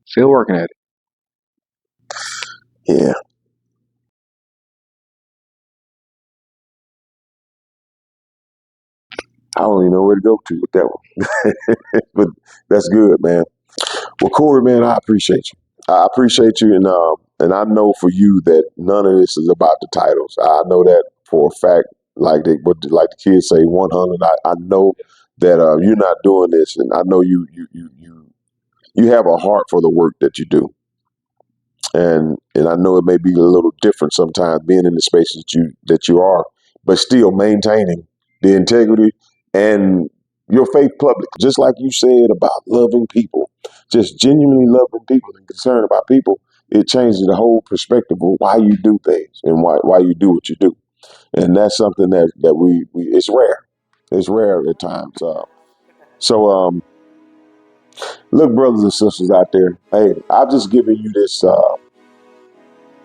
Still working at it. Yeah. I don't even know where to go to with that one. But that's good, man. Well, Corey, man, I appreciate you. I appreciate you, and I know for you that none of this is about the titles. I know that for a fact. like the kids say, 100. I know that you're not doing this, and I know you have a heart for the work that you do, and I know it may be a little different sometimes being in the spaces that you are, but still maintaining the integrity and your faith public, just like you said about loving people, just genuinely loving people and concerned about people. It changes the whole perspective of why you do things and why you do what you do, and that's something that we it's rare. It's rare at times. So look, brothers and sisters out there, hey, I've just given you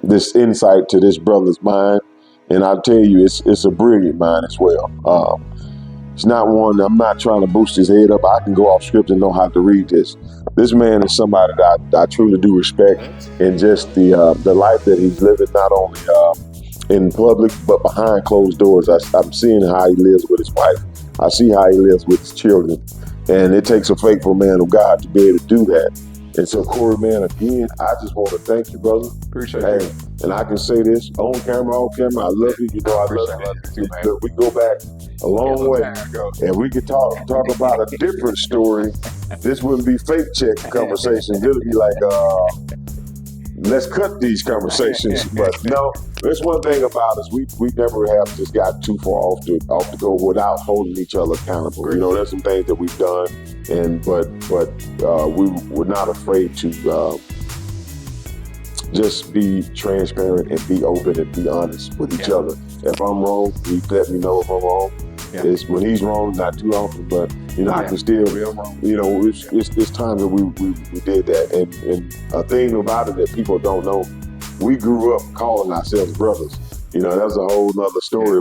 this insight to this brother's mind, and I'll tell you, it's a brilliant mind as well. It's not one. I'm not trying to boost his head up. I can go off script and know how to read this. This man is somebody that I truly do respect, and just the life that he's living, not only in public but behind closed doors. I'm seeing how he lives with his wife. I see how he lives with his children, and it takes a faithful man of God to be able to do that. And so, Corey, man, again, I just want to thank you, brother. Appreciate Hey, it. and I can say this on camera, off camera. I love you. You know, I love you. Look, we go back a long way, and we could talk about a different story. This wouldn't be fake check conversations. It'll be like, let's cut these conversations. But no, there's one thing about us. We never have just got too far off to go without holding each other accountable. You know, there's some things that we've done, but we're not afraid to just be transparent and be open and be honest with each other. If I'm wrong, he let me know if I'm wrong. It's when he's wrong, not too often, but I can still, it's times that we did that. And a thing about it that people don't know, we grew up calling ourselves brothers. That's a whole nother story,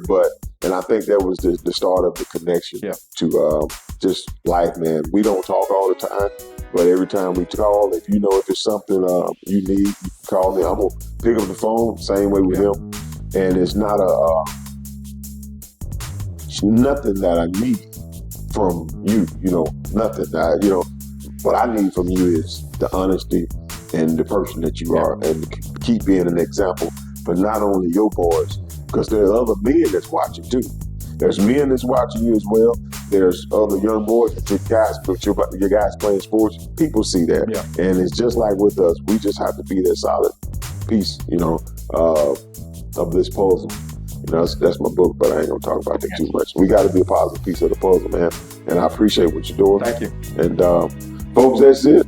and I think that was the start of the connection to just life, man. We don't talk all the time, but every time we call, if it's something you need, you can call me. I'm going to pick up the phone, same way with him. And it's not nothing that I need from you, nothing. What I need from you is the honesty and the person that you are, and to keep being an example for not only your boys, because there are other men that's watching too. There's men that's watching you as well. There's other young boys, your guys playing sports. People see that, and it's just like with us. We just have to be that solid piece, of this puzzle. That's my book, but I ain't gonna talk about that too much. We got to be a positive piece of the puzzle, man. And I appreciate what you're doing. Thank you. And folks, that's it.